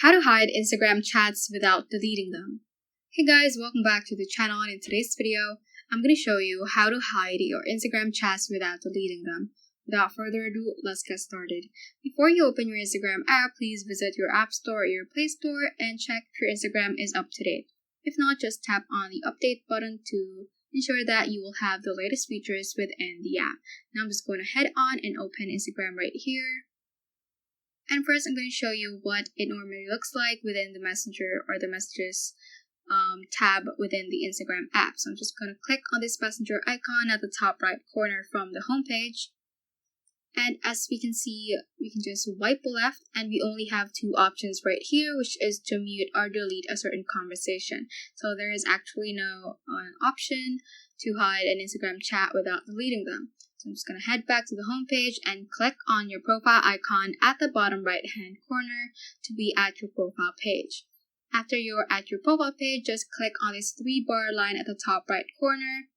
How to hide Instagram chats without deleting them. Hey guys, welcome back to the channel, and in today's video, I'm going to show you how to hide your Instagram chats without deleting them. Without further ado, let's get started. Before you open your Instagram app, please visit your App Store or your Play Store and check if your Instagram is up to date. If not, just tap on the update button to ensure that you will have the latest features within the app. Now I'm just going to head on and open Instagram right here. And first, I'm going to show you what it normally looks like within the Messenger or the Messages tab within the Instagram app. So I'm just going to click on this messenger icon at the top right corner from the home page. And as we can see, we can just wipe left, and we only have two options right here, which is to mute or delete a certain conversation. So there is actually no option to hide an Instagram chat without deleting them. So I'm just going to head back to the home page and click on your profile icon at the bottom right hand corner to be at your profile page. After you're at your profile page, just click on this 3-bar line at the top right corner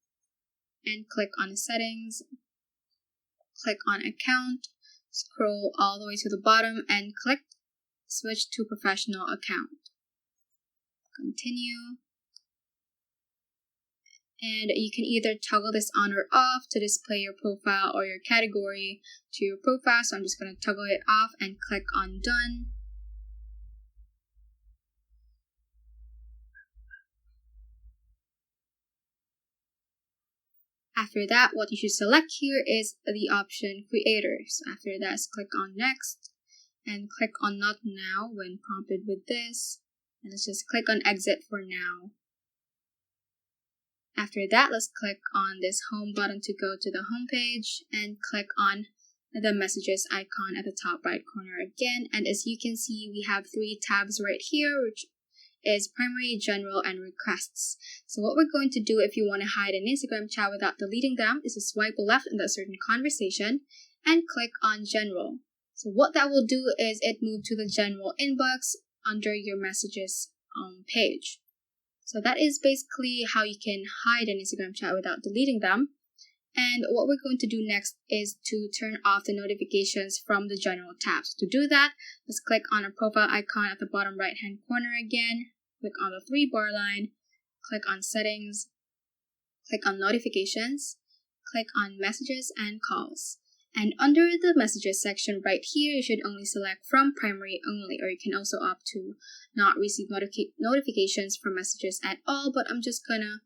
and click on settings. Click on account, scroll all the way to the bottom and click switch to professional account. Continue. And you can either toggle this on or off to display your profile or your category to your profile. So I'm just going to toggle it off and click on done. After that, what you should select here is the option creator. So after that, click on next and click on not now when prompted with this. And let's just click on exit for now. After that, let's click on this home button to go to the home page and click on the messages icon at the top right corner again. And as you can see, we have 3 tabs right here, which is primary, general, and requests. So what we're going to do if you want to hide an Instagram chat without deleting them is to swipe left in that certain conversation and click on general. So what that will do is it moves to the general inbox under your messages page. So that is basically how you can hide an Instagram chat without deleting them. And what we're going to do next is to turn off the notifications from the general tabs. To do that, let's click on a profile icon at the bottom right hand corner again. Click on the 3-bar line, click on settings, click on notifications, click on messages and calls. And under the messages section right here, you should only select from primary only, or you can also opt to not receive notifications from messages at all, but I'm just gonna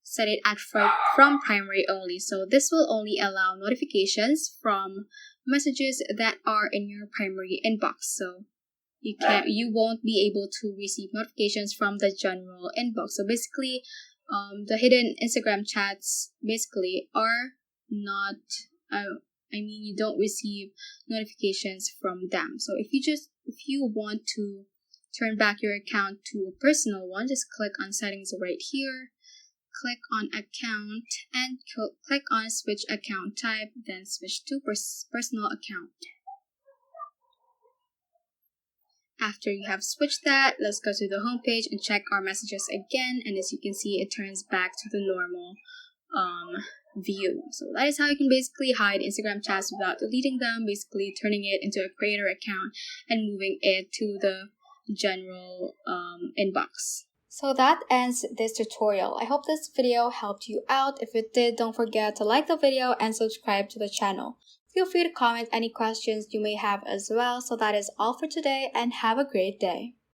set it at from primary only. So this will only allow notifications from messages that are in your primary inbox. So you won't be able to receive notifications from the general inbox. So basically, the hidden Instagram chats basically are not, you don't receive notifications from them. So if you want to turn back your account to a personal one, just click on settings right here, click on account, and click on switch account type, then switch to personal account. After you have switched that, let's go to the home page and check our messages again, and as you can see, it turns back to the normal view. So that is how you can basically hide Instagram chats without deleting them, basically turning it into a creator account and moving it to the general inbox. So that ends this tutorial. I hope this video helped you out. If it did, don't forget to like the video and subscribe to the channel. Feel free to comment any questions you may have as well. So that is all for today, and have a great day.